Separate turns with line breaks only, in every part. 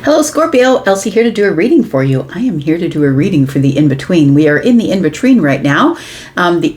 Hello, Scorpio. Elsie here to do a reading for you. I am here to do a reading for the in-between. We are in the in-between right now.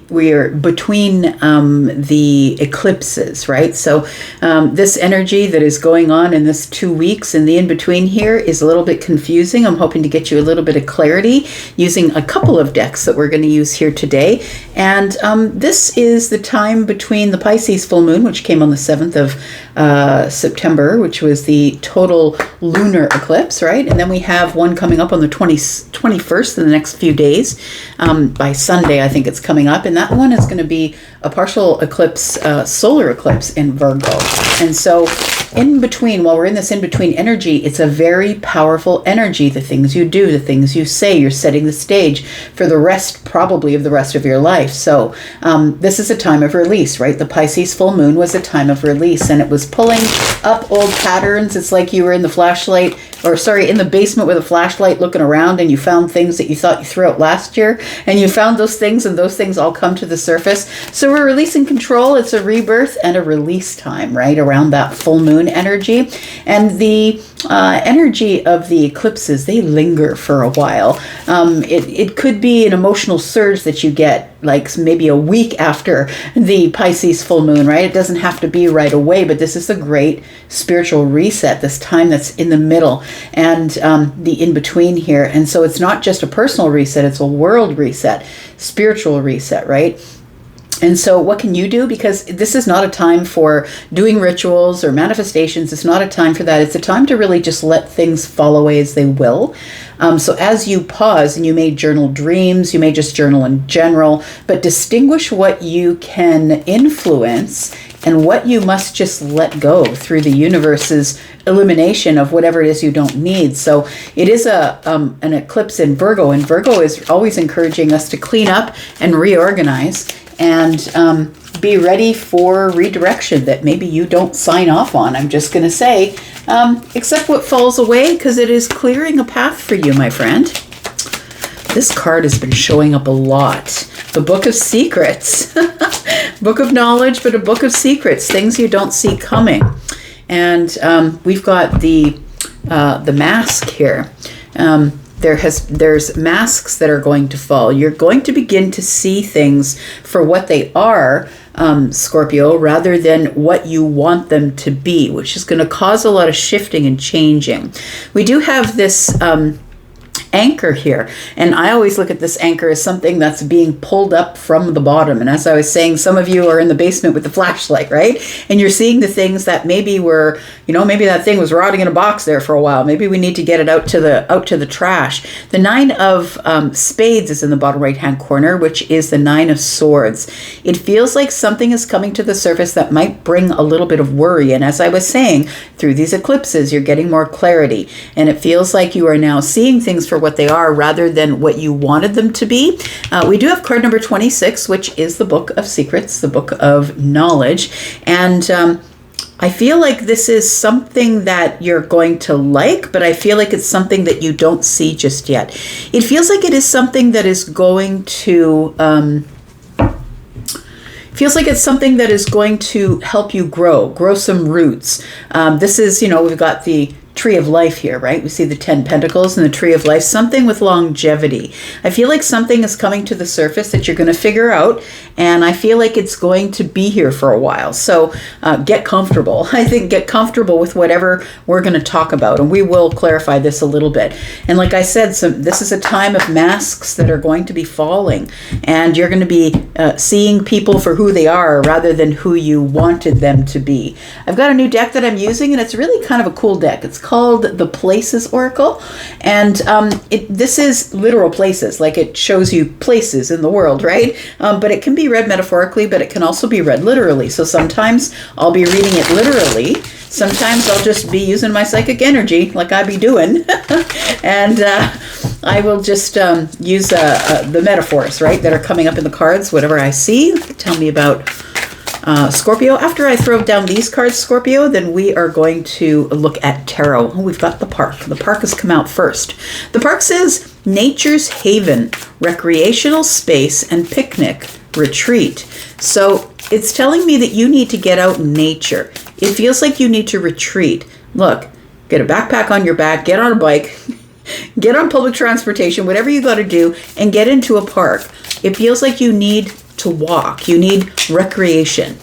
We are between the eclipses, right? So this energy that is going on in this 2 weeks in the in-between here is a little bit confusing. I'm hoping to get you a little bit of clarity using a couple of decks that we're going to use here today. And this is the time between the Pisces full moon, which came on the 7th of September, which was the total lunar eclipse, right? And then we have one coming up on the 21st in the next few days. By Sunday, I think it's coming up. And that one is going to be a partial eclipse, solar eclipse in Virgo. And so in between, while we're in this in-between energy, it's a very powerful energy. The things you do, the things you say, you're setting the stage for the rest, probably of the rest of your life. So this is a time of release, right? The Pisces full moon was a time of release, and it was pulling up old patterns. It's like you were in the in the basement with a flashlight looking around, and you found things that you thought you threw out last year, and you found those things, and those things all come to the surface. So we're releasing control. It's a rebirth and a release time, right, around that full moon energy. And the energy of the eclipses, they linger for a while. It could be an emotional surge that you get like maybe a week after the Pisces full moon, right? It doesn't have to be right away, but this is a great spiritual reset, this time that's in the middle and the in-between here. And so it's not just a personal reset, it's a world reset, spiritual reset, right? And so what can you do? Because this is not a time for doing rituals or manifestations. It's not a time for that. It's a time to really just let things fall away as they will. So as you pause, and you may journal dreams, you may just journal in general, but distinguish what you can influence and what you must just let go through the universe's elimination of whatever it is you don't need. So it is an eclipse in Virgo, and Virgo is always encouraging us to clean up and reorganize and be ready for redirection that maybe you don't sign off on. I'm just going to say, accept what falls away, because it is clearing a path for you, my friend. This card has been showing up a lot. The Book of Secrets. Book of knowledge, but a book of secrets, things you don't see coming. And we've got the mask here. There's masks that are going to fall. You're going to begin to see things for what they are, Scorpio, rather than what you want them to be, which is going to cause a lot of shifting and changing. We do have this anchor here, and I always look at this anchor as something that's being pulled up from the bottom. And as I was saying, some of you are in the basement with the flashlight, right? And you're seeing the things that maybe were, maybe that thing was rotting in a box there for a while. Maybe we need to get it out to the trash. The 9 of spades is in the bottom right hand corner, which is the 9 of swords. It feels like something is coming to the surface that might bring a little bit of worry. And as I was saying, through these eclipses, you're getting more clarity, and it feels like you are now seeing things for what they are rather than what you wanted them to be. We do have card number 26, which is the Book of Secrets, the Book of Knowledge. And I feel like this is something that you're going to like, but I feel like it's something that you don't see just yet. It feels like it is something that is going to help you grow some roots. This is, we've got the Tree of Life here, right? We see the 10 Pentacles and the Tree of Life, something with longevity. I feel like something is coming to the surface that you're going to figure out, and I feel like it's going to be here for a while. So get comfortable. I think get comfortable with whatever we're going to talk about, and we will clarify this a little bit. And like I said, this is a time of masks that are going to be falling, and you're going to be seeing people for who they are rather than who you wanted them to be. I've got a new deck that I'm using, and it's really kind of a cool deck. It's called the Places Oracle, and this is literal places, like it shows you places in the world, right? But it can be read metaphorically, but it can also be read literally. So sometimes I'll be reading it literally, sometimes I'll just be using my psychic energy like I be doing, and I will just use the metaphors, right, that are coming up in the cards, whatever I see. Tell me about Scorpio. After I throw down these cards, Scorpio, then we are going to look at tarot. Oh, we've got the park. The park has come out first. The park says nature's haven, recreational space, and picnic retreat. So it's telling me that you need to get out in nature. It feels like you need to retreat. Look, get a backpack on your back, get on a bike, get on public transportation, whatever you got to do, and get into a park. It feels like you need to walk. You need recreation.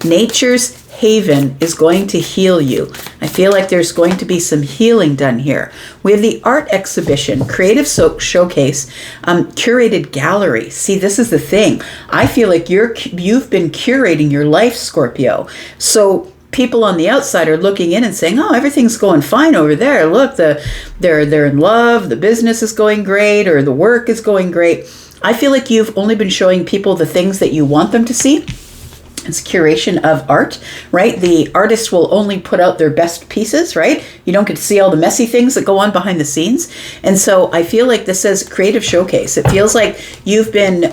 Nature's haven is going to heal you. I feel like there's going to be some healing done here. We have the art exhibition, creative showcase, curated gallery. See, this is the thing. I feel like you've been curating your life, Scorpio. So people on the outside are looking in and saying, "Oh, everything's going fine over there. Look, they're in love. The business is going great, or the work is going great." I feel like you've only been showing people the things that you want them to see. It's curation of art, right? The artist will only put out their best pieces, right? You don't get to see all the messy things that go on behind the scenes. And so I feel like this says creative showcase. It feels like you've been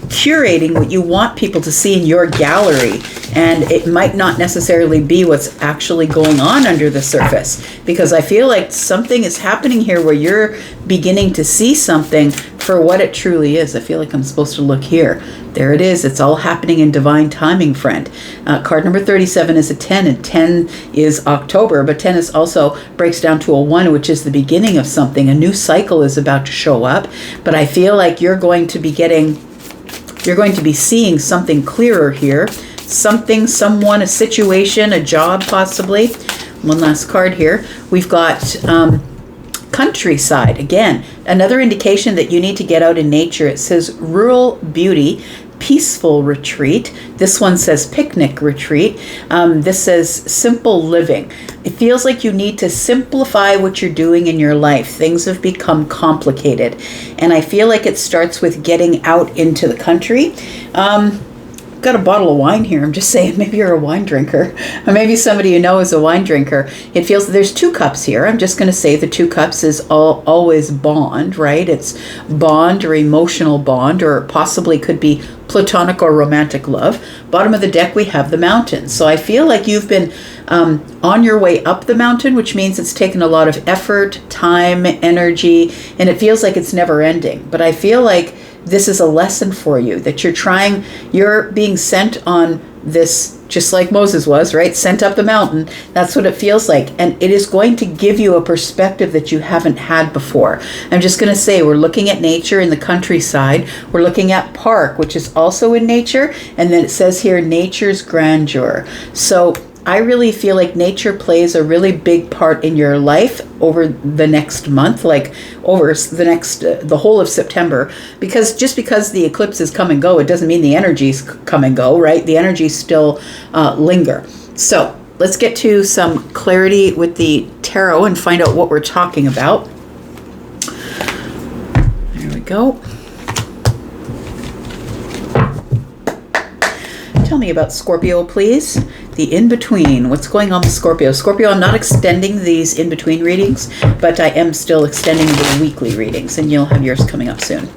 curating what you want people to see in your gallery. And it might not necessarily be what's actually going on under the surface, because I feel like something is happening here where you're beginning to see something for what it truly is. I feel like I'm supposed to look here. There it is. It's all happening in divine timing, friend. Card number 37 is a 10, and 10 is October, but 10 is also breaks down to a 1, which is the beginning of something. A new cycle is about to show up, but I feel like you're going to be seeing something clearer here. Something, someone, a situation, a job possibly. One last card here. We've got countryside. Again, another indication that you need to get out in nature. It says rural beauty, peaceful retreat. This one says picnic retreat. This says simple living. It feels like you need to simplify what you're doing in your life. Things have become complicated. And I feel like it starts with getting out into the country. Got a bottle of wine here. I'm just saying, maybe you're a wine drinker, or maybe somebody you know is a wine drinker. It feels there's 2 cups here. I'm just going to say the 2 cups is always bond, right? It's bond or emotional bond, or possibly could be platonic or romantic love. Bottom of the deck, we have the mountain. So I feel like you've been on your way up the mountain, which means it's taken a lot of effort, time, energy, and it feels like it's never ending. But I feel like this is a lesson for you, that you're being sent on this, just like Moses was, right? Sent up the mountain. That's what it feels like. And it is going to give you a perspective that you haven't had before. I'm just going to say, we're looking at nature in the countryside. We're looking at park, which is also in nature. And then it says here, nature's grandeur. So I really feel like nature plays a really big part in your life over the next month, like over the whole of September, because just because the eclipses come and go, it doesn't mean the energies come and go, right? The energies still linger. So let's get to some clarity with the tarot and find out what we're talking about. There we go. Tell me about Scorpio, please. The in-between. What's going on with Scorpio? Scorpio, I'm not extending these in-between readings, but I am still extending the weekly readings, and you'll have yours coming up soon.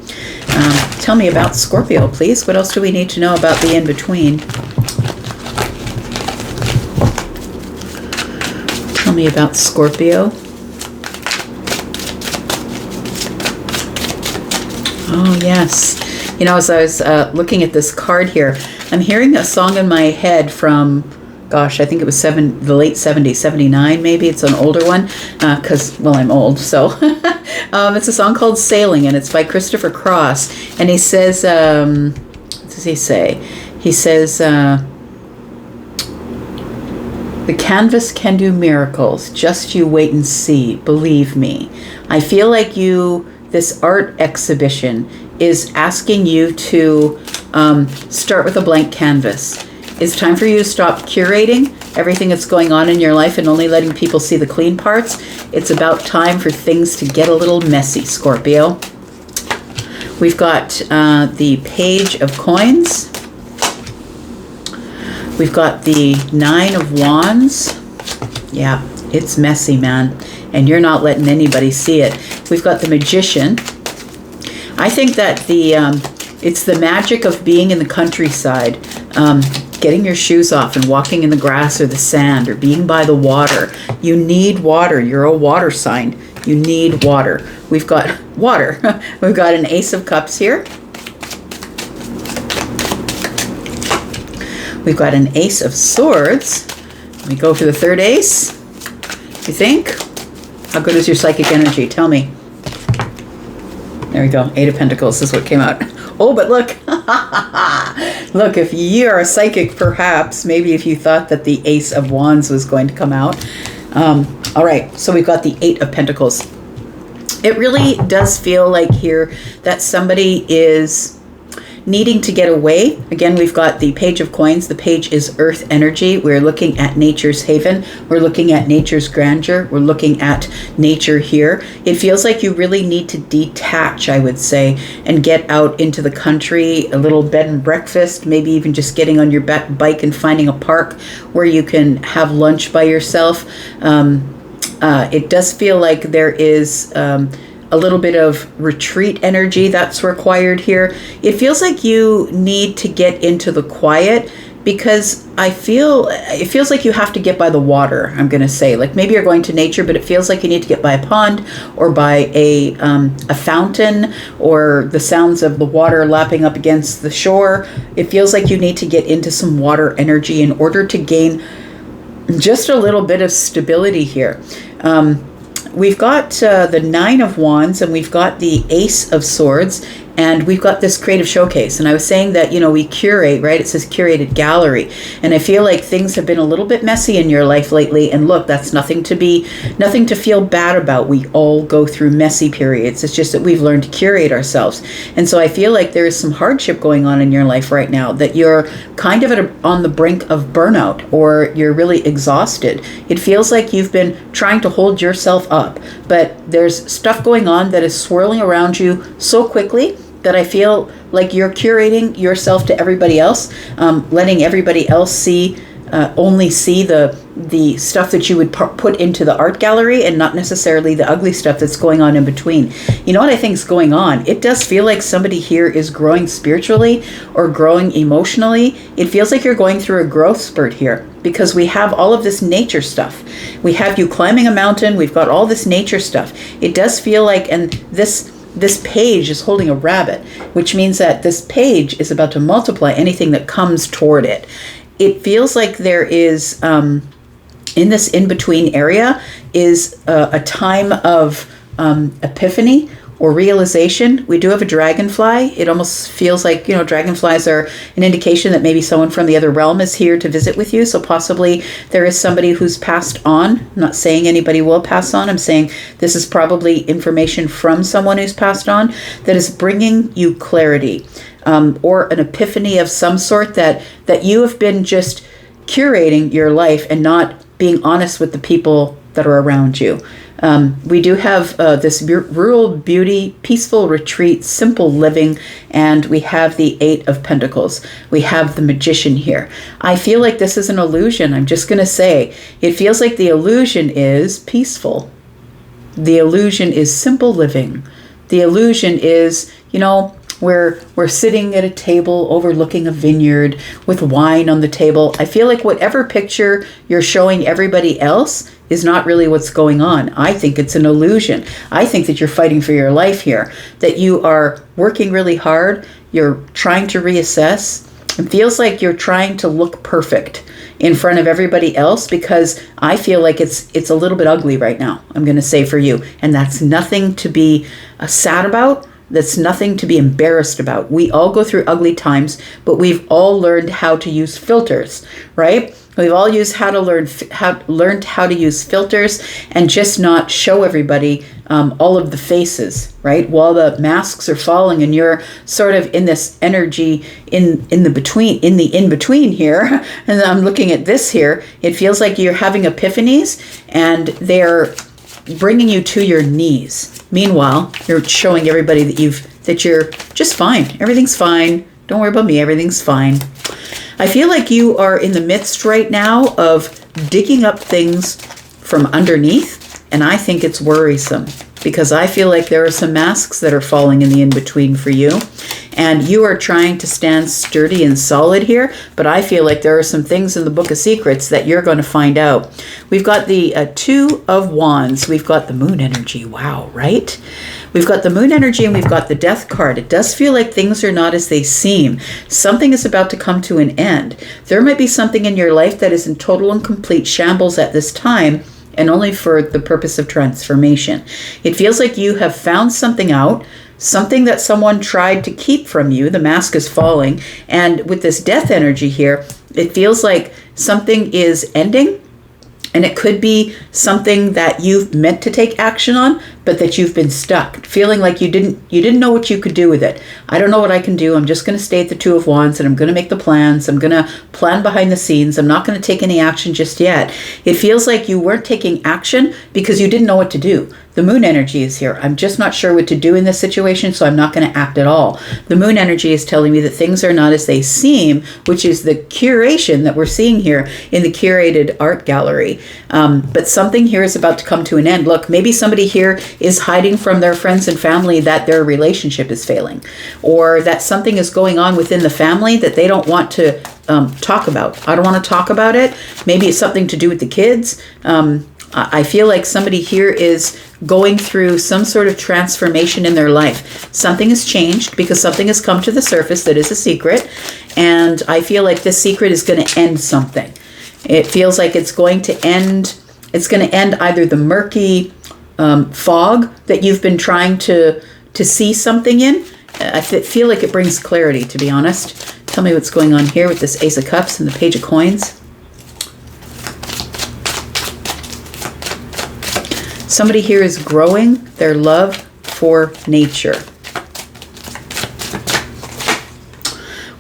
Tell me about Scorpio, please. What else do we need to know about the in-between? Tell me about Scorpio. Oh, yes. You know, as I was looking at this card here, I'm hearing a song in my head from, gosh, I think it was the late 70s, 79 maybe. It's an older one because, well, I'm old. So it's a song called Sailing, and it's by Christopher Cross. And he says, what does he say? He says, the canvas can do miracles. Just you wait and see. Believe me. I feel like this art exhibition is asking you to start with a blank canvas. It's time for you to stop curating everything that's going on in your life and only letting people see the clean parts. It's about time for things to get a little messy, Scorpio. We've got the Page of Coins. We've got the 9 of Wands. Yeah, it's messy, man. And you're not letting anybody see it. We've got the Magician. I think that it's the magic of being in the countryside, getting your shoes off and walking in the grass or the sand or being by the water. You need water. You're a water sign. You need water. We've got water. We've got an Ace of Cups here. We've got an Ace of Swords. Let me go for the third ace. You think? How good is your psychic energy? Tell me. There we go. 8 of Pentacles is what came out. Oh, but look. Look, if you are a psychic, perhaps, maybe if you thought that the Ace of Wands was going to come out. All right, so we've got the 8 of Pentacles. It really does feel like here that somebody is needing to get away. Again, we've got the Page of Coins. The page is earth energy. We're looking at nature's haven. We're looking at nature's grandeur. We're looking at nature here. It feels like you really need to detach, I would say, and get out into the country, a little bed and breakfast, maybe even just getting on your bike and finding a park where you can have lunch by yourself. It does feel like there is a little bit of retreat energy that's required here. It feels like you need to get into the quiet because it feels like you have to get by the water, I'm going to say. Like maybe you're going to nature, but it feels like you need to get by a pond or by a fountain or the sounds of the water lapping up against the shore. It feels like you need to get into some water energy in order to gain just a little bit of stability here. We've got the 9 of Wands and we've got the Ace of Swords and we've got this creative showcase. And I was saying that, we curate, right? It says curated gallery. And I feel like things have been a little bit messy in your life lately. And look, that's nothing to feel bad about. We all go through messy periods. It's just that we've learned to curate ourselves. And so I feel like there is some hardship going on in your life right now, that you're kind of on the brink of burnout or you're really exhausted. It feels like you've been trying to hold yourself up, but there's stuff going on that is swirling around you so quickly that I feel like you're curating yourself to everybody else, letting everybody else only see the stuff that you would put into the art gallery and not necessarily the ugly stuff that's going on in between. You know what I think is going on? It does feel like somebody here is growing spiritually or growing emotionally. It feels like you're going through a growth spurt here because we have all of this nature stuff. We have you climbing a mountain. We've got all this nature stuff. It does feel like, and this page is holding a rabbit, which means that this page is about to multiply anything that comes toward it. It feels like there is, in this in-between area, is a time of epiphany or realization. We do have a dragonfly. It almost feels like, dragonflies are an indication that maybe someone from the other realm is here to visit with you. So possibly there is somebody who's passed on. I'm not saying anybody will pass on. I'm saying this is probably information from someone who's passed on that is bringing you clarity. Or an epiphany of some sort that you have been just curating your life and not being honest with the people that are around you. We do have this rural beauty, peaceful retreat, simple living, and we have the 8 of Pentacles. We have the Magician here. I feel like this is an illusion. I'm just going to say, it feels like the illusion is peaceful. The illusion is simple living. The illusion is, we're sitting at a table overlooking a vineyard with wine on the table. I feel like whatever picture you're showing everybody else is not really what's going on. I think it's an illusion. I think that you're fighting for your life here, that you are working really hard. You're trying to reassess. It feels like you're trying to look perfect in front of everybody else because I feel like it's a little bit ugly right now, I'm going to say, for you. And that's nothing to be sad about. That's nothing to be embarrassed about. We all go through ugly times, but we've all learned how to use filters, right? We've all learned how to use filters and just not show everybody all of the faces, right? While the masks are falling and you're sort of in this energy in the in-between here, and I'm looking at this here, it feels like you're having epiphanies and they're bringing you to your knees. Meanwhile, you're showing everybody that you're just fine. Everything's fine. Don't worry about me. Everything's fine. I feel like you are in the midst right now of digging up things from underneath, and I think it's worrisome because I feel like there are some masks that are falling in the in-between for you, and you are trying to stand sturdy and solid here, but I feel like there are some things in the Book of Secrets that you're going to find out. We've got the 2 of Wands. We've got the Moon energy. Wow, right? We've got the Moon energy and we've got the Death card. It does feel like things are not as they seem. Something is about to come to an end. There might be something in your life that is in total and complete shambles at this time, and only for the purpose of transformation. It feels like you have found something out, something that someone tried to keep from you. The mask is falling. And with this death energy here, it feels like something is ending. And it could be something that you've meant to take action on, but that you've been stuck, feeling like you didn't know what you could do with it. I don't know what I can do. I'm just going to stay at the Two of Wands, and I'm going to make the plans. I'm going to plan behind the scenes. I'm not going to take any action just yet. It feels like you weren't taking action because you didn't know what to do. The moon energy is here. I'm just not sure what to do in this situation, so I'm not going to act at all. The moon energy is telling me that things are not as they seem, which is the curation that we're seeing here in the curated art gallery. But something here is about to come to an end. Look, maybe somebody here is hiding from their friends and family that their relationship is failing, or that something is going on within the family that they don't want to talk about. I don't want to talk about it. Maybe it's something to do with the kids. I feel like somebody here is going through some sort of transformation in their life. Something has changed because something has come to the surface that is a secret. And I feel like this secret is going to end something. It feels like it's going to end either the murky fog that you've been trying to see something in. I feel like it brings clarity, to be honest. Tell me what's going on here with this Ace of Cups and the Page of Coins. Somebody here is growing their love for nature.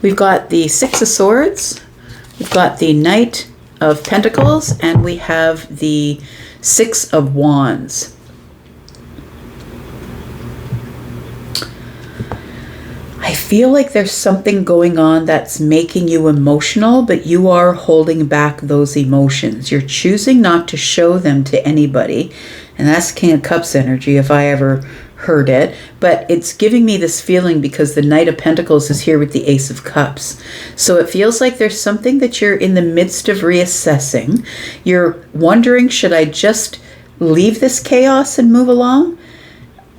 We've got the Six of Swords, we've got the Knight of Pentacles, and we have the Six of Wands. I feel like there's something going on that's making you emotional, but you are holding back those emotions. You're choosing not to show them to anybody. And that's King of Cups energy, if I ever heard it. But it's giving me this feeling because the Knight of Pentacles is here with the Ace of Cups. So it feels like there's something that you're in the midst of reassessing. You're wondering, should I just leave this chaos and move along?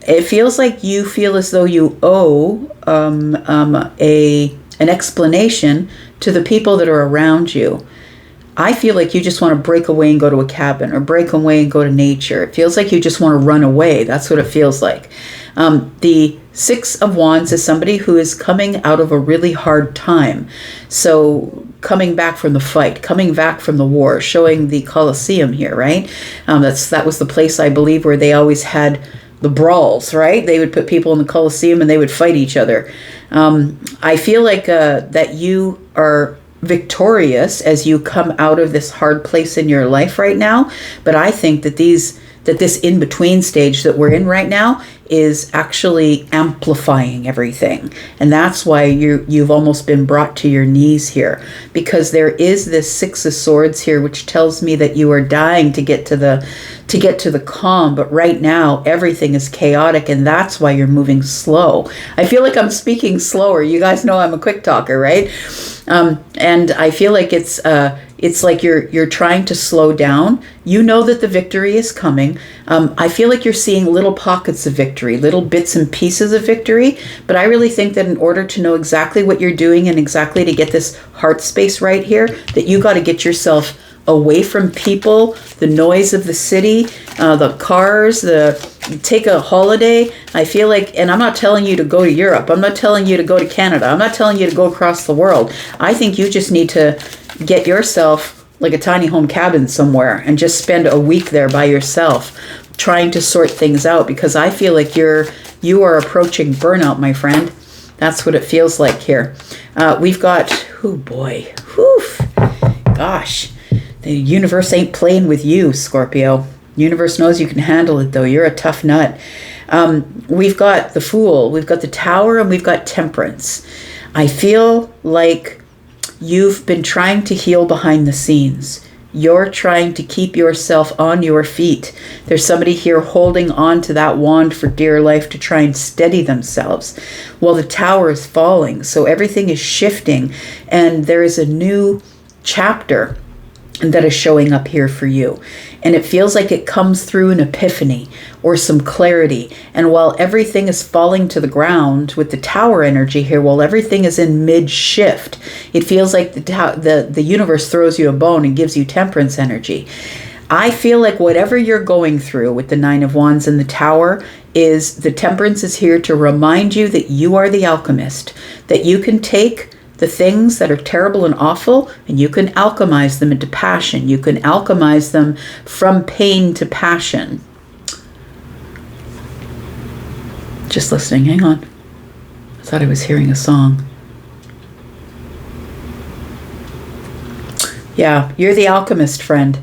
It feels like you feel as though you owe an explanation to the people that are around you. I feel like you just want to break away and go to a cabin, or break away and go to nature. It feels like you just want to run away. That's what it feels like. The Six of Wands is somebody who is coming out of a really hard time. So coming back from the fight, coming back from the war, showing the Colosseum here, right? That was the place, I believe, where they always had the brawls, right? They would put people in the Colosseum and they would fight each other. I feel like that you are victorious as you come out of this hard place in your life right now. But I think that this in-between stage that we're in right now is actually amplifying everything. And that's why you've almost been brought to your knees here, because there is this Six of Swords here, which tells me that you are dying to get to the calm. But right now everything is chaotic, and that's why you're moving slow. I feel like I'm speaking slower. You guys know I'm a quick talker, right? And I feel like it's like you're trying to slow down. You know that the victory is coming. I feel like you're seeing little pockets of victory, little bits and pieces of victory. But I really think that in order to know exactly what you're doing and exactly to get this heart space right here, that you got to get yourself away from people, the noise of the city, the cars, take a holiday. I feel like, and I'm not telling you to go to Europe. I'm not telling you to go to Canada. I'm not telling you to go across the world. I think you just need to get yourself like a tiny home cabin somewhere and just spend a week there by yourself trying to sort things out, because I feel like you are approaching burnout, my friend. That's what it feels like here. We've got, oh boy, gosh, the universe ain't playing with you, Scorpio. Universe knows you can handle it, though. You're a tough nut. We've got the Fool, we've got the Tower, and we've got Temperance. I feel like you've been trying to heal behind the scenes. You're trying to keep yourself on your feet. There's somebody here holding on to that wand for dear life to try and steady themselves. Well, the Tower is falling, so everything is shifting, and there is a new chapter that is showing up here for you. And it feels like it comes through an epiphany or some clarity. And while everything is falling to the ground with the Tower energy here, while everything is in mid-shift, it feels like the universe throws you a bone and gives you Temperance energy. I feel like whatever you're going through with the Nine of Wands and the Tower is the Temperance is here to remind you that you are the alchemist, that you can take the things that are terrible and awful and you can alchemize them into passion. You can alchemize them from pain to passion. Just listening. Hang on. I thought I was hearing a song. Yeah, you're the alchemist, friend.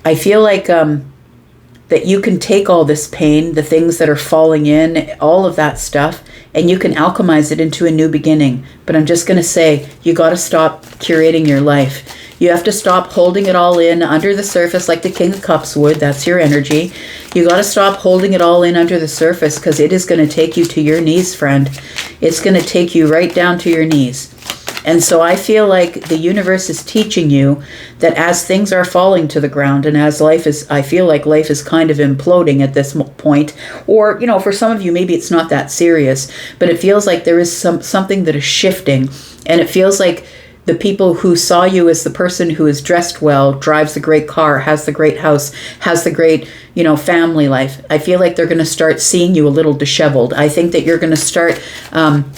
I feel like that you can take all this pain, the things that are falling in, all of that stuff, and you can alchemize it into a new beginning. But I'm just going to say, you got to stop curating your life. You have to stop holding it all in under the surface like the King of Cups would. That's your energy. You got to stop holding it all in under the surface, because it is going to take you to your knees, friend. It's going to take you right down to your knees. And so I feel like the universe is teaching you that as things are falling to the ground and as life is, I feel like life is kind of imploding at this point, or, you know, for some of you, maybe it's not that serious, but it feels like there is something that is shifting, and it feels like the people who saw you as the person who is dressed well, drives the great car, has the great house, has the great, you know, family life. I feel like they're going to start seeing you a little disheveled. I think that you're going to start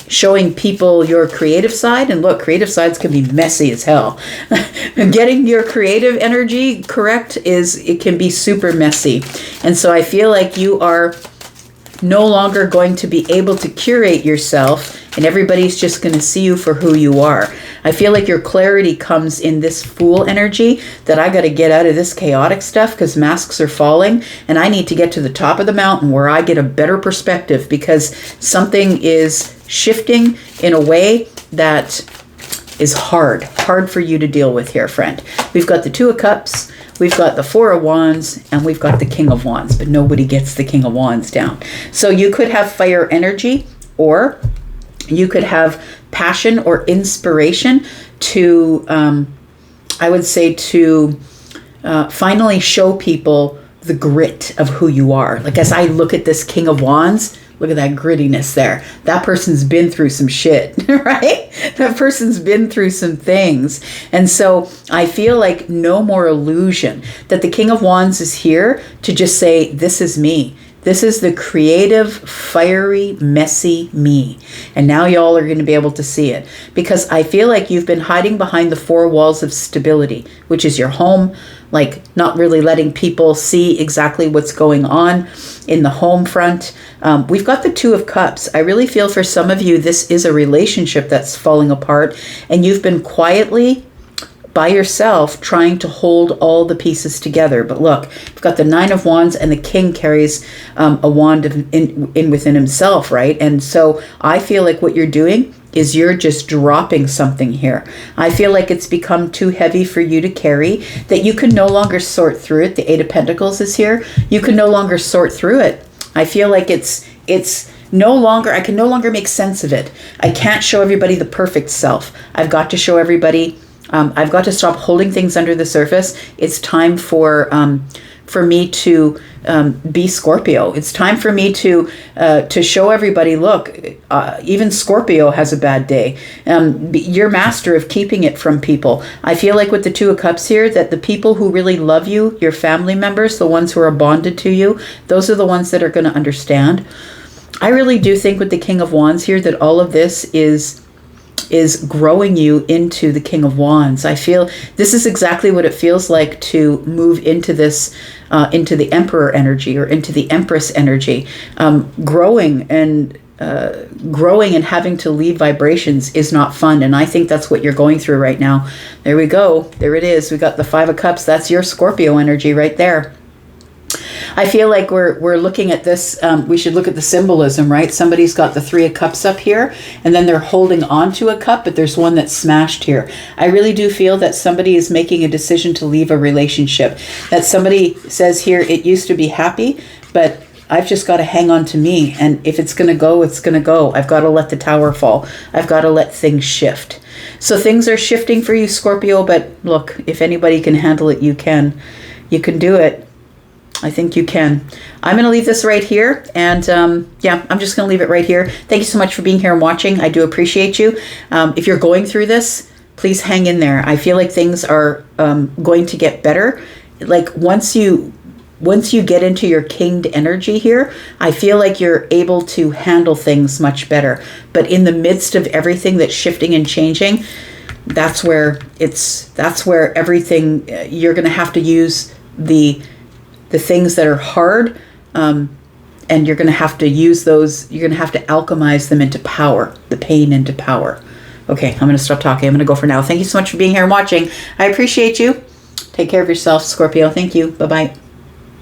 showing people your creative side. And look, creative sides can be messy as hell. And getting your creative energy correct it can be super messy. And so I feel like you are no longer going to be able to curate yourself, and everybody's just going to see you for who you are. I feel like your clarity comes in this Fool energy, that I got to get out of this chaotic stuff because masks are falling, and I need to get to the top of the mountain where I get a better perspective, because something is shifting in a way that is hard for you to deal with here, friend. We've got the Two of Cups, we've got the Four of Wands, and we've got the King of Wands, but nobody gets the King of Wands down. So you could have fire energy, or you could have passion or inspiration to, I would say, to finally show people the grit of who you are. Like, as I look at this King of Wands, look at that grittiness there. That person's been through some shit, right? That person's been through some things. And so I feel like no more illusion, that the King of Wands is here to just say, this is me. This is the creative, fiery, messy me. And now y'all are going to be able to see it. Because I feel like you've been hiding behind the four walls of stability, which is your home, like not really letting people see exactly what's going on in the home front. We've got the Two of Cups. I really feel for some of you, this is a relationship that's falling apart, and you've been quietly by yourself trying to hold all the pieces together. But look, you've got the Nine of Wands, and the King carries a wand in within himself, right? And so I feel like what you're doing is you're just dropping something here. I feel like it's become too heavy for you to carry, that you can no longer sort through it. The Eight of Pentacles is here. You can no longer sort through it. I feel like it's no longer, I can no longer make sense of it. I can't show everybody the perfect self. I've got to show everybody, I've got to stop holding things under the surface. It's time for me to be Scorpio. It's time for me to show everybody, look, even Scorpio has a bad day. You're master of keeping it from people. I feel like with the Two of Cups here, that the people who really love you, your family members, the ones who are bonded to you, those are the ones that are going to understand. I really do think with the King of Wands here that all of this is growing you into the King of Wands. I feel this is exactly what it feels like to move into this, into the Emperor energy or into the Empress energy. Growing and having to leave vibrations is not fun. And I think that's what you're going through right now. There we go. There it is. We got the Five of Cups. That's your Scorpio energy right there. I feel like we're looking at this, we should look at the symbolism, right? Somebody's got the Three of Cups up here, and then they're holding on to a cup, but there's one that's smashed here. I really do feel that somebody is making a decision to leave a relationship. That somebody says here, it used to be happy, but I've just got to hang on to me. And if it's going to go, it's going to go. I've got to let the tower fall. I've got to let things shift. So things are shifting for you, Scorpio, but look, if anybody can handle it, you can. You can do it. I think you can. I'm going to leave this right here. And yeah, I'm just going to leave it right here. Thank you so much for being here and watching. I do appreciate you. If you're going through this, please hang in there. I feel like things are going to get better. like once you get into your kinged energy here, I feel like you're able to handle things much better. But in the midst of everything that's shifting and changing, that's where everything, you're going to have to use the things that are hard, and you're going to have to use those, you're going to have to alchemize them into power, the pain into power. Okay, I'm going to stop talking. I'm going to go for now. Thank you so much for being here and watching. I appreciate you. Take care of yourself, Scorpio. Thank you. Bye-bye.